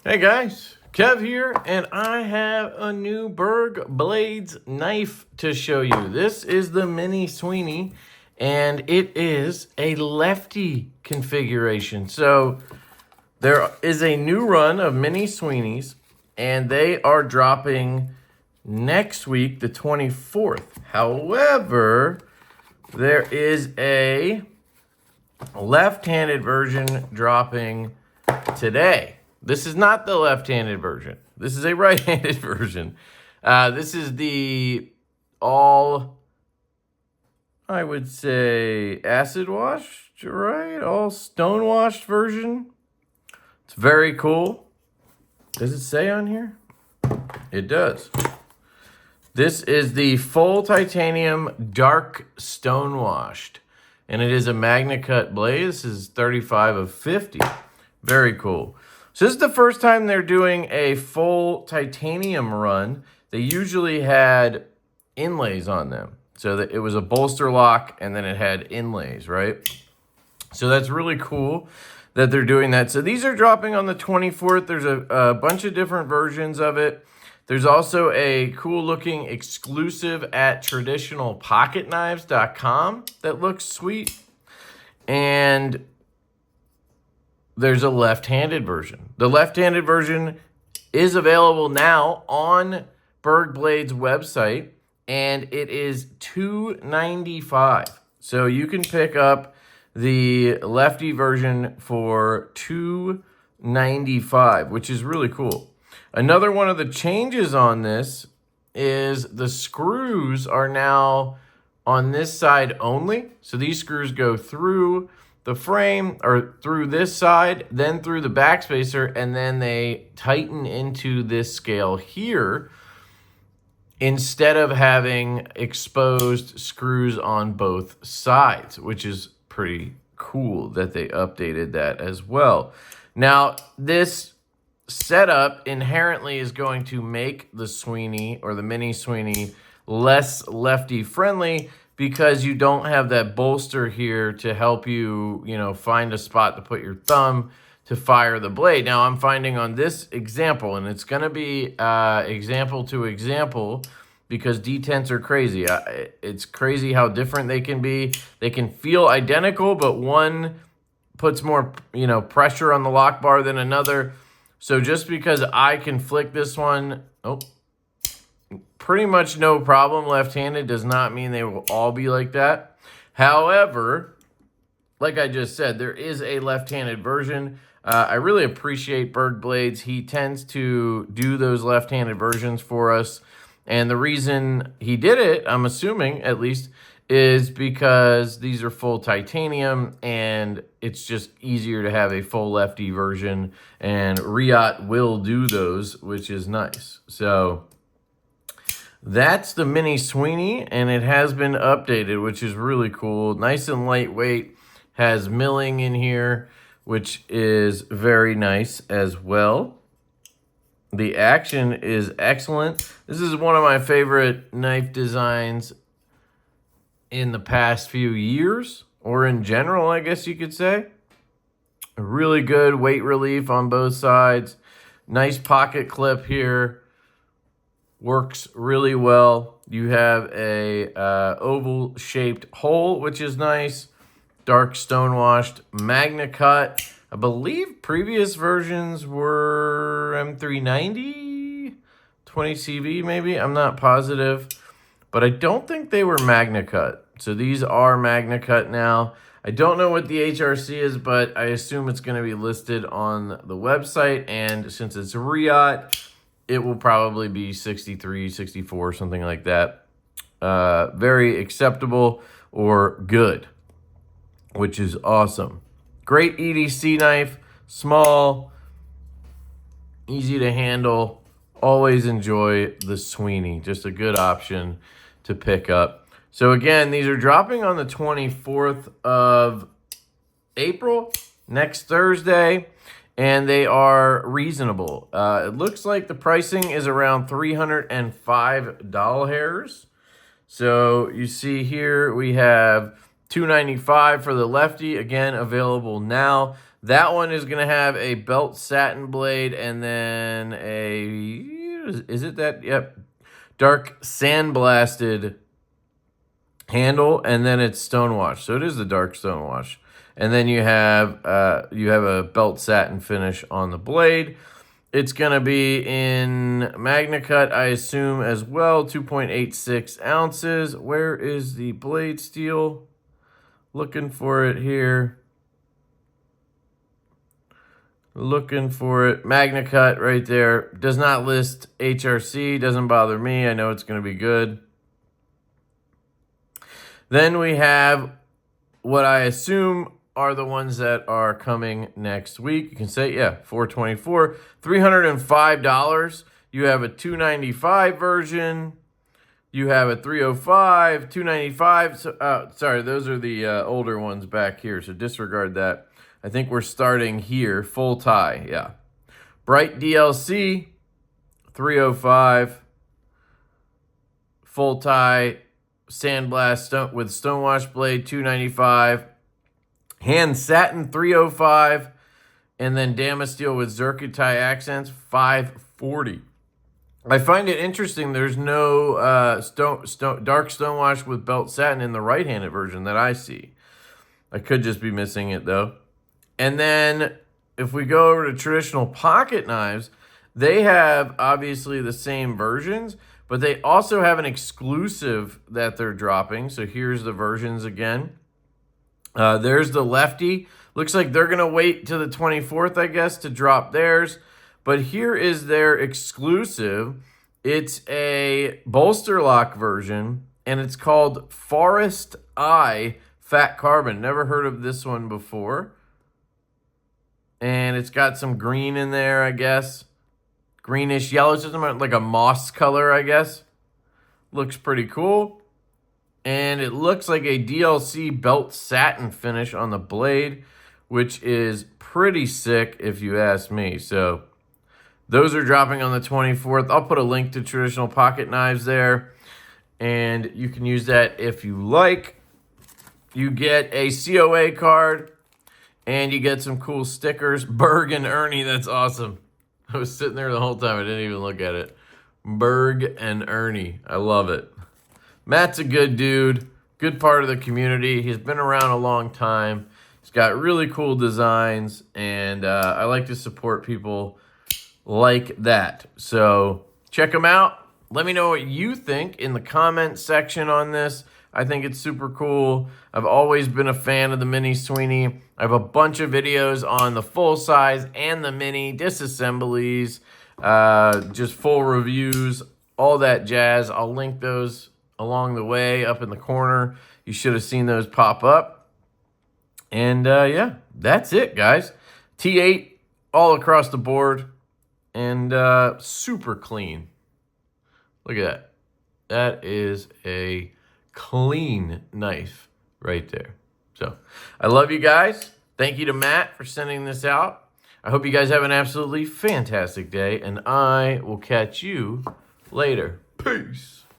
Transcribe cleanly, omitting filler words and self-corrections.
Hey guys, Kev here, and I have a new Berg Blades knife to show you. This is the Mini Sweeney, and it is a lefty configuration. So there is a new run of Mini Sweeneys, and they are dropping next week, the 24th. However, there is a left-handed version dropping today. This is not the left-handed version. This is a right-handed version. This is the all, I would say, acid washed, right? All stone washed version. It's very cool. Does it say on here? It does. This is the full titanium dark stone washed. And it is a Magna Cut blade. This is 35 of 50. Very cool. So this is the first time they're doing a full titanium run. They usually had inlays on them. So that it was a bolster lock and then it had inlays, right? So that's really cool that they're doing that. So these are dropping on the 24th. There's a bunch of different versions of it. There's also a cool looking exclusive at traditionalpocketknives.com that looks sweet. And there's a left-handed version. The left-handed version is available now on Berg Blades website, and it is $295. So you can pick up the lefty version for $295, which is really cool. Another one of the changes on this is the screws are now on this side only. So these screws go through the frame or through this side, then through the backspacer, and then they tighten into this scale here instead of having exposed screws on both sides, which is pretty cool that they updated that as well. Now, this setup inherently is going to make the Sweeney or the Mini Sweeney less lefty friendly, because you don't have that bolster here to help you, find a spot to put your thumb to fire the blade. Now, I'm finding on this example, and it's going to be example to example, because detents are crazy. It's crazy how different they can be. They can feel identical, but one puts more, pressure on the lock bar than another. So just because I can flick this one, pretty much no problem left-handed, does not mean they will all be like that. However, like I just said, there is a left-handed version. I really appreciate Berg Blades. He tends to do those left-handed versions for us. And the reason he did it, I'm assuming at least, is because these are full titanium and it's just easier to have a full lefty version. And Riot will do those, which is nice. So that's the Mini Sweeney, and it has been updated, which is really cool. Nice and lightweight, has milling in here, which is very nice as well. The action is excellent. This is one of my favorite knife designs in the past few years, or in general, I guess you could say. A really good weight relief on both sides. Nice pocket clip here. Works really well. You have a oval shaped hole, which is nice. Dark stone washed Magna Cut. I believe previous versions were M390, 20 CV maybe. I'm not positive, but I don't think they were Magna Cut. So these are Magna Cut now. I don't know what the HRC is, but I assume it's going to be listed on the website. And since it's Riot, it will probably be 63, 64, something like that. Very acceptable or good, which is awesome. Great EDC knife, small, easy to handle. Always enjoy the Sweeney. Just a good option to pick up. So again, these are dropping on the 24th of April, next Thursday. And they are reasonable. It looks like the pricing is around $305. So you see here we have $295 for the lefty, again available now. That one is going to have a belt satin blade and then is it that? Yep. Dark sandblasted handle, and then it's stonewash. So it is the dark stonewash. And then you have a belt satin finish on the blade. It's going to be in Magna Cut, I assume, as well, 2.86 ounces. Where is the blade steel? Looking for it here. Looking for it. Magna Cut right there. Does not list HRC. Doesn't bother me. I know it's going to be good. Then we have what I assume are the ones that are coming next week. You can say, yeah, $424, $305. You have a $295 version. You have a $305, $295. So, sorry, those are the older ones back here, so disregard that. I think we're starting here, full tie, yeah. Bright DLC, $305. Full tie, sandblast with stonewash blade, $295. Hand satin, $305. And then Damasteel with zircon tie accents, $540. I find it interesting there's no dark stonewash with belt satin in the right-handed version that I see. I could just be missing it, though. And then if we go over to traditional pocket knives, they have obviously the same versions, but they also have an exclusive that they're dropping. So here's the versions again. There's the Lefty. Looks like they're going to wait till the 24th, I guess, to drop theirs. But here is their exclusive. It's a bolster lock version, and it's called Forest Eye Fat Carbon. Never heard of this one before. And it's got some green in there, I guess. Greenish yellow. It's just like a moss color, I guess. Looks pretty cool. And it looks like a DLC belt satin finish on the blade, which is pretty sick if you ask me. So those are dropping on the 24th. I'll put a link to traditional pocket knives there, and you can use that if you like. You get a COA card, and you get some cool stickers. Berg and Ernie, that's awesome. I was sitting there the whole time. I didn't even look at it. Berg and Ernie. I love it. Matt's a good dude, good part of the community. He's been around a long time. He's got really cool designs, and I like to support people like that. So check him out. Let me know what you think in the comment section on this. I think it's super cool. I've always been a fan of the mini Sweeney. I have a bunch of videos on the full size and the mini disassemblies, just full reviews, all that jazz. I'll link those along the way up in the corner. You should have seen those pop up. And yeah, that's it, guys. T8 all across the board and super clean. Look at that. That is a clean knife right there. So I love you guys. Thank you to Matt for sending this out. I hope you guys have an absolutely fantastic day, and I will catch you later. Peace.